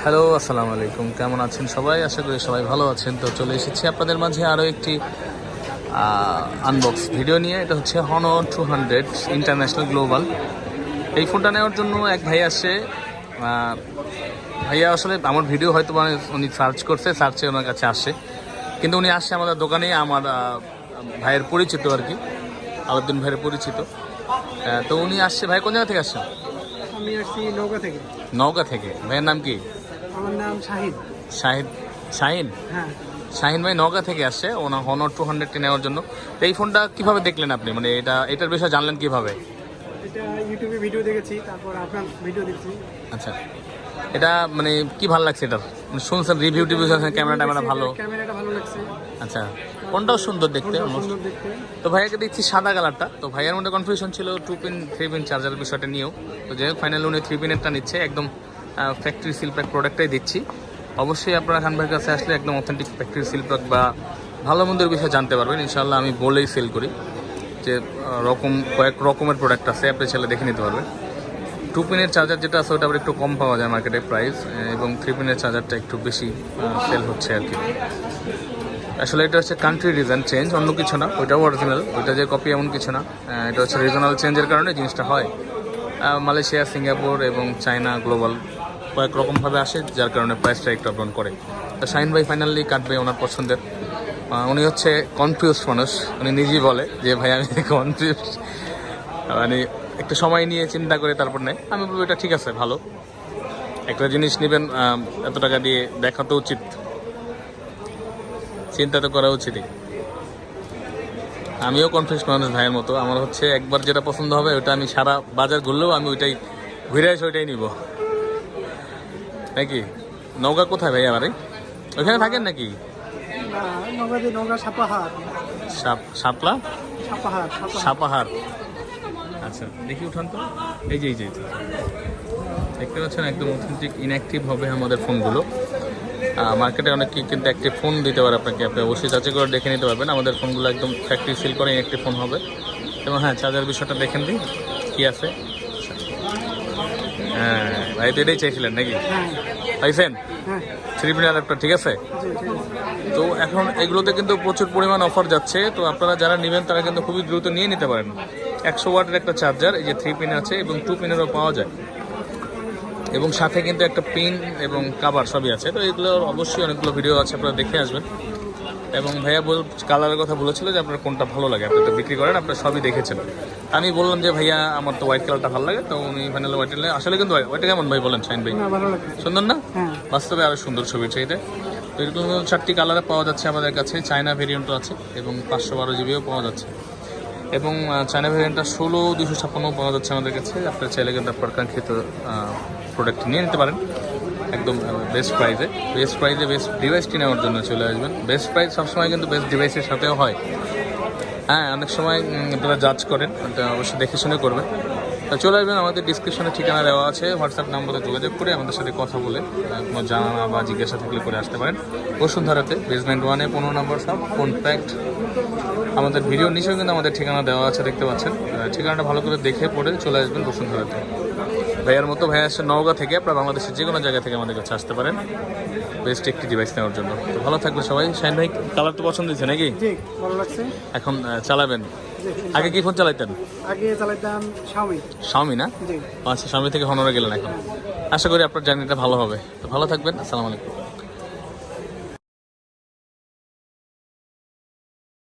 Hello, আসসালামু আলাইকুম। কেমন আছেন সবাই? আশা করি সবাই ভালো আছেন। তো চলে এসেছি আপনাদের মাঝে আরও একটি আনবক্স ভিডিও নিয়ে। এটা হচ্ছে Honor 200 ইন্টারন্যাশনাল গ্লোবাল। এই ফোনটা নেওয়ার জন্য এক ভাই আসছে। ভাইয়া আসলে আমার ভিডিও হয়তো মানে উনি সার্চ করছে, সার্চে ওনার কাছে আসে, কিন্তু উনি আসছে আমাদের দোকানে, আমার ভাইয়ের পরিচিত আর কি, আলাউদ্দিন ভাইয়ের পরিচিত। তো উনি আসছে। ভাই কোন জায়গা থেকে আসছেন? আমি আসছি নওগাঁ থেকে। নওগাঁ থেকে। ভাইয়ের নাম কি? আমার নাম শাহিদ। শাহিদ। শাহিন? হ্যাঁ, শাহিন ভাই নওগাঁ থেকে আসছে ওনার Honor 200 নেওয়ার জন্য। তো এই ফোনটা কিভাবে দেখলেন আপনি, মানে এটার বিষয়ে জানলেন কিভাবে? এটা ইউটিউবে ভিডিও দেখেছি, তারপর আপনার ভিডিও দেখছি। আচ্ছা, এটা মানে কি ভালো লাগছে এটার? মানে শুনছেন রিভিউ টিভিউ, ক্যামেরাটা ভালো? ক্যামেরাটা ভালো লাগছে। আচ্ছা, ফোনটাও সুন্দর দেখতে। ফোনটাও সুন্দর দেখতে। তো ভাইয়াকে দেখছি সাদা কালারটা। তো ভাইয়ার মধ্যে কনফিউশন ছিল 2 পিন 3 পিন চার্জারের বিষয়টা নিয়েও। তো যাই হোক, ফাইনালি উনি 3 পিনেরটা নিচ্ছে। একদম ফ্যাক্টরি সিল প্যাক প্রোডাক্টটাই দিচ্ছি। অবশ্যই আপনারা খান ভাইয়ের কাছে আসলে একদম অথেন্টিক ফ্যাক্টরি সিল প্যাক বা ভালো মন্দের বিষয়ে জানতে পারবেন। ইনশাআল্লাহ আমি বলেই সেল করি যে কয়েক রকমের প্রোডাক্ট আছে, আপনি ছেলে দেখে নিতে পারবেন। 2 পিনের চার্জার যেটা আছে ওটা আবার একটু কম পাওয়া যায় মার্কেটে প্রাইস, এবং 3 পিনের চার্জারটা একটু বেশি সেল হচ্ছে আর কি। আসলে এটা হচ্ছে কান্ট্রি রিজন চেঞ্জ, অন্য কিছু না। ওইটাও অরিজিনাল, ওইটা যে কপি এমন কিছু না। এটা হচ্ছে রিজনাল চেঞ্জের কারণে জিনিসটা হয়। মালয়েশিয়া, সিঙ্গাপুর এবং চায়না গ্লোবাল কয়েক রকমভাবে আসে, যার কারণে প্রাইসটা একটু আপডাউন করে। তো শাহিন ভাই ফাইনালি কাটবে ওনার পছন্দের। উনি হচ্ছে কনফিউজ মানুষ, উনি নিজেই বলে যে ভাই আমি কনফিউজ, মানে একটু সময় নিয়ে চিন্তা করে তারপর নেয়। আমি বলবো এটা ঠিক আছে, ভালো একটা জিনিস নেবেন, এত টাকা দিয়ে দেখা তো উচিত, চিন্তা তো করা উচিতই। আমিও কনফিউজ মানুষ ভাইয়ের মতো। আমার হচ্ছে একবার যেটা পছন্দ হবে ওটা আমি সারা বাজার ঘুরলেও আমি ওইটাই ঘুরে এসে ওইটাই নিব নাকি। নৌকা কোথায় ভাই আমার? ওইখানে থাকেন নাকি? নওগাঁ সাপাহার। শাপলা সাপাহার। সাপাহার। আচ্ছা, দেখি উঠান তো। এই যে দেখতে পাচ্ছেন একদম অথেন্টিক ইনঅ্যাক্টিভ হবে আমাদের ফোনগুলো। মার্কেটে অনেক কিন্তু অ্যাক্টিভ ফোন দিতে পারে আপনাকে, আপনি অবশ্যই যাচাই করে দেখে নিতে পারবেন। আমাদের ফোনগুলো একদম ফ্যাক্টরি সিল করে ইনঅ্যাক্টিভ ফোন হবে। এবং হ্যাঁ, চার্জার বিষয়টা দেখেন দিই কী আছে। হ্যাঁ ভাই, তো এটাই চাইছিলেন নাকি? পাইছেন? 3 পিন অ্যাডাপ্টার ঠিক আছে। তো এখন এগুলোতে কিন্তু প্রচুর পরিমাণ অফার যাচ্ছে। তো আপনারা যারা নেবেন তারা কিন্তু খুবই দ্রুত নিয়ে নিতে পারেন। 100 ওয়াটের একটা চার্জার, এই যে 3 পিন আছে এবং 2 পিনেরও পাওয়া যায়, এবং সাথে কিন্তু একটা পিন এবং কাভার সবই আছে। তো এগুলোর অবশ্যই অনেকগুলো ভিডিও আছে, আপনারা দেখে আসবেন। এবং ভাইয়া কালারের কথা বলেছিল যে আপনার কোনটা ভালো লাগে, আপনি তো বিক্রি করেন, আপনার সবই দেখেছেন। আমি বললাম যে ভাইয়া আমার তো হোয়াইট কালারটা ভালো লাগে, তো উনি ফাইনালি হোয়াইট নিলে। আসলে কিন্তু হোয়াইটটা কেমন ভাই বলেন শাহিন ভাই? সুন্দর না? বাস্তবে আরও সুন্দর ছবি চাইতে। তো এরকম 4টি কালারে পাওয়া যাচ্ছে আমাদের কাছে। চায়না ভেরিয়েন্টও আছে এবং 512 জিবিও পাওয়া যাচ্ছে, এবং চায়না ভেরিয়েন্টটা 16 256 পাওয়া যাচ্ছে আমাদের কাছে। আপনার চাইলে কিন্তু আপনার কাঙ্ক্ষিত প্রোডাক্ট নিয়ে নিতে পারেন একদম বেস্ট প্রাইসে। বেস্ট ডিভাইসটি নেওয়ার জন্য চলে আসবেন। বেস্ট প্রাইস সবসময় কিন্তু বেস্ট ডিভাইসের সাথেও হয়। হ্যাঁ, অনেক সময় আপনারা জাজ করেন, অবশ্যই দেখে শুনে করবেন। তা চলে আসবেন, আমাদের ডিসক্রিপশনে ঠিকানা দেওয়া আছে, হোয়াটসঅ্যাপ নাম্বারে যোগাযোগ করে আমাদের সাথে কথা বলে কোনো জানা বা জিজ্ঞাসা থাকলে করে আসতে পারেন। বসুন্ধরাতে বেসমেন্ট 1-এ 15 নম্বর সব কন্ট্যাক্ট। আমাদের ভিডিওর নিচেও কিন্তু আমাদের ঠিকানা দেওয়া আছে, দেখতে পাচ্ছেন। ঠিকানাটা ভালো করে দেখে পড়ে চলে আসবেন বসুন্ধরাতে। ভাইয়ার মতো ভাই আসছে নওগাঁ থেকে, আপনারা বাংলাদেশের যে কোনো জায়গা থেকে আমাদের কাছে আসতে পারেন বেস্ট একটি ডিভাইস নেওয়ার জন্য। তো ভালো থাকবে সবাই। শাহিন ভাই কালার তো পছন্দ হয়েছে নাকি? ভালো লাগছে। এখন চালাবেন? আগে কি ফোন চালাইতেন? আগে চালাইতাম শাওমি না? আচ্ছা, শাওমি থেকে Honor গেলেন এখন। আশা করি আপনার জার্নিটা ভালো হবে। তো ভালো থাকবেন। আসসালামু আলাইকুম।